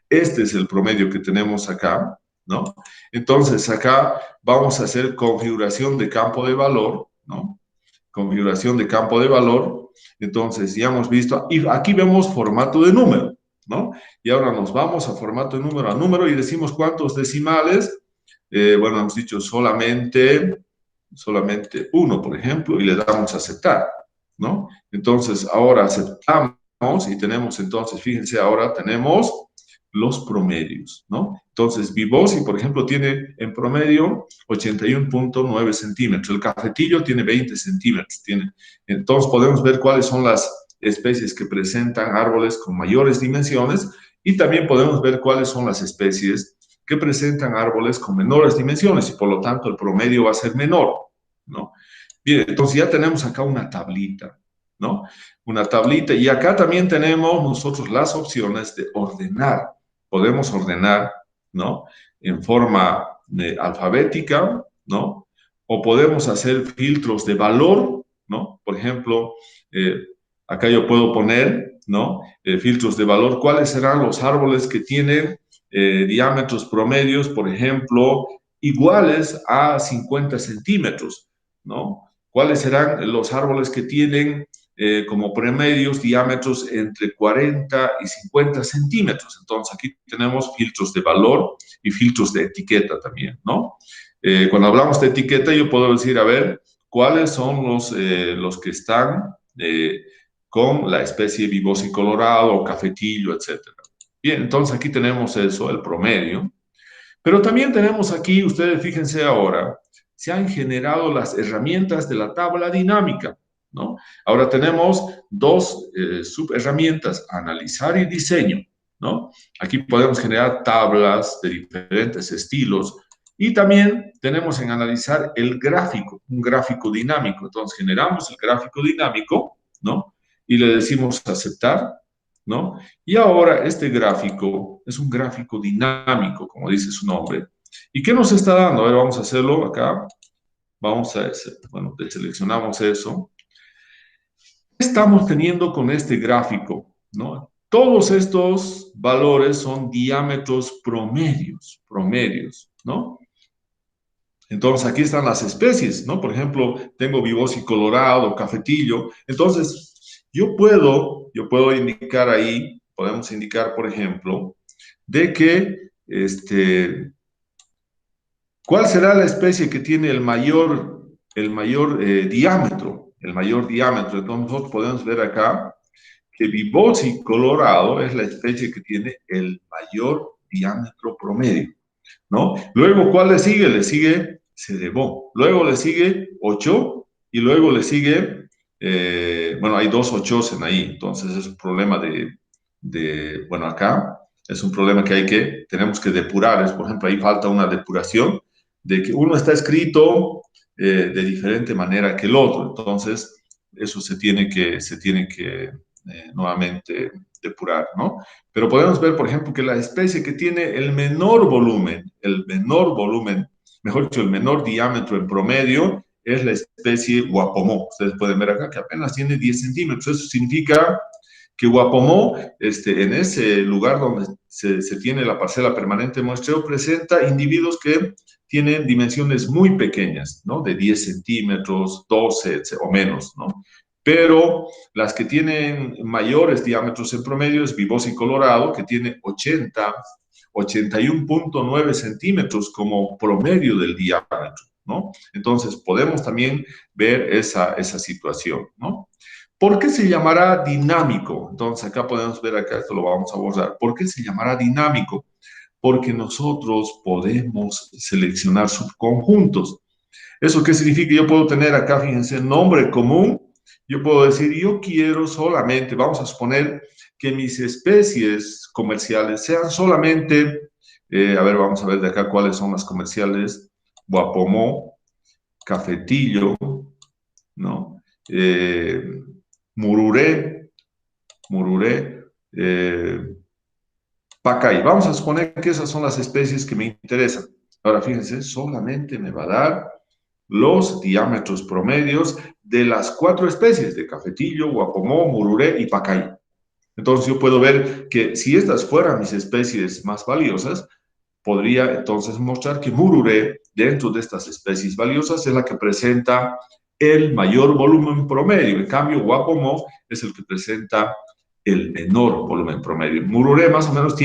Speaker 1: Este es el promedio que tenemos acá, ¿no? Entonces acá vamos a hacer configuración de campo de valor, ¿no? Configuración de campo de valor. Entonces ya hemos visto, y aquí vemos formato de número, ¿no? Y ahora nos vamos a formato de número a número y decimos cuántos decimales. Bueno, hemos dicho solamente uno, por ejemplo, y le damos a aceptar, ¿no? Entonces ahora aceptamos y tenemos entonces, fíjense, ahora tenemos los promedios, ¿no? Entonces, Vibosi, por ejemplo, tiene en promedio 81.9 centímetros. El cafetillo tiene 20 centímetros. Entonces, podemos ver cuáles son las especies que presentan árboles con mayores dimensiones y también podemos ver cuáles son las especies que presentan árboles con menores dimensiones y por lo tanto el promedio va a ser menor, ¿no? Bien, entonces ya tenemos acá una tablita, ¿no? Una tablita y acá también tenemos nosotros las opciones de ordenar. Podemos ordenar, ¿no? En forma alfabética, ¿no? O podemos hacer filtros de valor, ¿no? Por ejemplo, acá yo puedo poner, ¿no? Filtros de valor. ¿Cuáles serán los árboles que tienen diámetros promedios, por ejemplo, iguales a 50 centímetros, ¿no? ¿Cuáles serán los árboles que tienen como promedios diámetros entre 40 y 50 centímetros? Entonces, aquí tenemos filtros de valor y filtros de etiqueta también, ¿no? Cuando hablamos de etiqueta, yo puedo decir, a ver, ¿cuáles son los que están con la especie Vibosi colorado, cafetillo, etcétera? Bien, entonces aquí tenemos eso, el promedio. Pero también tenemos aquí, ustedes fíjense ahora, se han generado las herramientas de la tabla dinámica, ¿no? Ahora tenemos dos subherramientas, analizar y diseño, ¿no? Aquí podemos generar tablas de diferentes estilos y también tenemos en analizar el gráfico, un gráfico dinámico. Entonces generamos el gráfico dinámico, ¿no? Y le decimos aceptar, ¿no? Y ahora este gráfico es un gráfico dinámico, como dice su nombre. ¿Y qué nos está dando? A ver, vamos a hacerlo acá. Vamos a, bueno, deseleccionamos eso. ¿Qué estamos teniendo con este gráfico? ¿No? Todos estos valores son diámetros promedios, ¿no? Entonces, aquí están las especies, ¿no? Por ejemplo, tengo Vibosi colorado, cafetillo. Entonces, yo puedo indicar ahí, podemos indicar, por ejemplo, de que, ¿cuál será la especie que tiene el mayor diámetro? El mayor diámetro. Entonces, nosotros podemos ver acá que Vibosi colorado es la especie que tiene el mayor diámetro promedio, ¿no? Luego, ¿cuál le sigue? Le sigue Cedevó. Luego le sigue Ocho y luego le sigue, bueno, hay dos ochos en ahí, entonces es un problema bueno, acá es un problema que tenemos que depurar. Es, por ejemplo, ahí falta una depuración de que uno está escrito de diferente manera que el otro, entonces eso se tiene que nuevamente depurar, ¿no? Pero podemos ver, por ejemplo, que la especie que tiene el menor volumen, mejor dicho, el menor diámetro en promedio, es la especie Guapomó. Ustedes pueden ver acá que apenas tiene 10 centímetros. Eso significa que Guapomó, en ese lugar donde se tiene la parcela permanente de muestreo, presenta individuos que tienen dimensiones muy pequeñas, ¿no? De 10 centímetros, 12 o menos, ¿no? Pero las que tienen mayores diámetros en promedio es Vibosi colorado, que tiene 81.9 centímetros como promedio del diámetro, ¿no? Entonces, podemos también ver esa situación, ¿no? ¿Por qué se llamará dinámico? Entonces, acá podemos ver, acá esto lo vamos a borrar. ¿Por qué se llamará dinámico? porque nosotros podemos seleccionar subconjuntos. ¿Eso qué significa? Yo puedo tener acá, fíjense, nombre común. Yo puedo decir, yo quiero solamente, vamos a suponer que mis especies comerciales sean solamente, a ver, vamos a ver de acá cuáles son las comerciales. Guapomó, cafetillo, ¿no? Mururé, pacay. Vamos a suponer que esas son las especies que me interesan. Ahora, fíjense, solamente me va a dar los diámetros promedios de las 4 especies de cafetillo, guapomó, mururé y pacay. Entonces yo puedo ver que si estas fueran mis especies más valiosas, podría entonces mostrar que mururé, dentro de estas especies valiosas, es la que presenta el mayor volumen promedio. En cambio, guapomó es el que presenta el menor volumen promedio. Mururé más o menos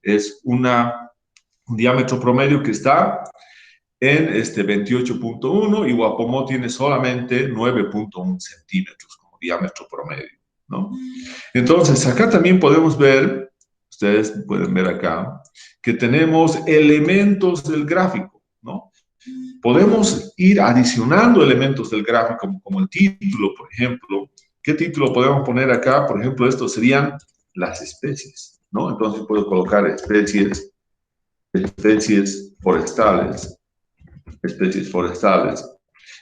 Speaker 1: es un diámetro promedio que está en 28.1 y Guapomó tiene solamente 9.1 centímetros como diámetro promedio, ¿no? Entonces, acá también podemos ver, ustedes pueden ver acá, que tenemos elementos del gráfico, ¿no? Podemos ir adicionando elementos del gráfico, como el título, por ejemplo. ¿Qué título podemos poner acá? Por ejemplo, estos serían las especies, ¿no? Entonces puedo colocar especies forestales,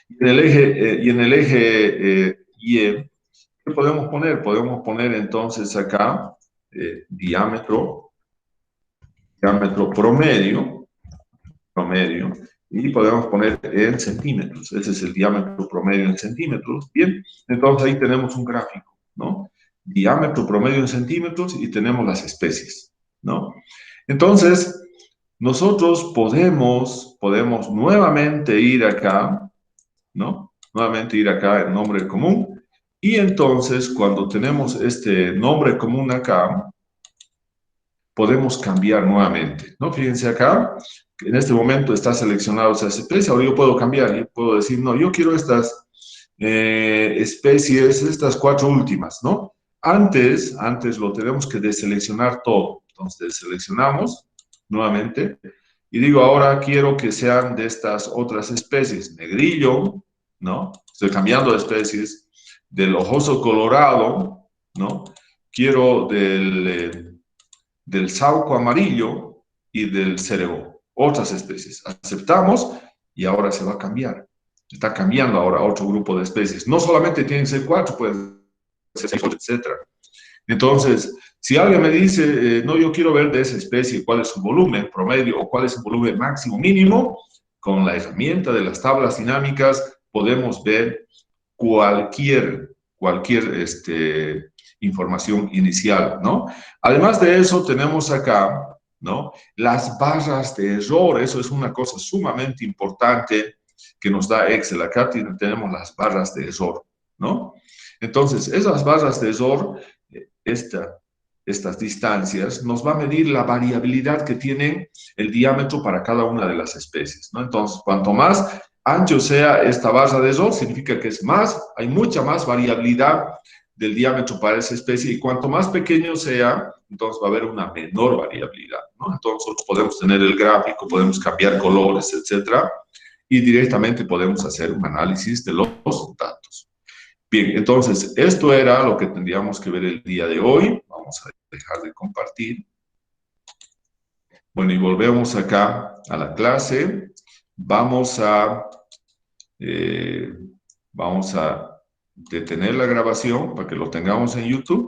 Speaker 1: Y en el eje Y, ¿qué podemos poner? Podemos poner entonces acá diámetro promedio, y podemos poner en centímetros. Ese es el diámetro promedio en centímetros. Bien, entonces ahí tenemos un gráfico, ¿no? Diámetro promedio en centímetros y tenemos las especies, ¿no? Entonces, nosotros podemos nuevamente ir acá, ¿no? Nuevamente ir acá en nombre común. Y entonces, cuando tenemos este nombre común acá, podemos cambiar nuevamente, ¿no? Fíjense acá, que en este momento está seleccionado esa especie. Ahora yo puedo cambiar, yo puedo decir, no, yo quiero estas especies, estas 4 últimas, ¿no? Antes lo tenemos que deseleccionar todo. Entonces, deseleccionamos nuevamente y digo, ahora quiero que sean de estas otras especies. Negrillo, ¿no? Estoy cambiando de especies. Del ojoso colorado, ¿no? Quiero del sauco amarillo y del cerego. Otras especies. Aceptamos y ahora se va a cambiar. Está cambiando ahora a otro grupo de especies. No solamente tienen que ser 4, pueden ser 6, etc. Entonces, si alguien me dice, no, yo quiero ver de esa especie cuál es su volumen promedio o cuál es su volumen máximo mínimo, con la herramienta de las tablas dinámicas podemos ver cualquier información inicial, ¿no? Además de eso, tenemos acá, ¿no? Las barras de error. Eso es una cosa sumamente importante que nos da Excel. Acá tenemos las barras de error, ¿no? Entonces, esas barras de error, estas distancias, nos va a medir la variabilidad que tiene el diámetro para cada una de las especies, ¿no? Entonces, cuanto más ancho sea esta barra de error, significa que hay mucha más variabilidad del diámetro para esa especie, y cuanto más pequeño sea, entonces va a haber una menor variabilidad, ¿no? Entonces podemos tener el gráfico, podemos cambiar colores, etcétera, y directamente podemos hacer un análisis de los datos. Bien, entonces, esto era lo que tendríamos que ver el día de hoy. Vamos a dejar de compartir. Bueno, y volvemos acá a la clase. Vamos a detener la grabación para que lo tengamos en YouTube.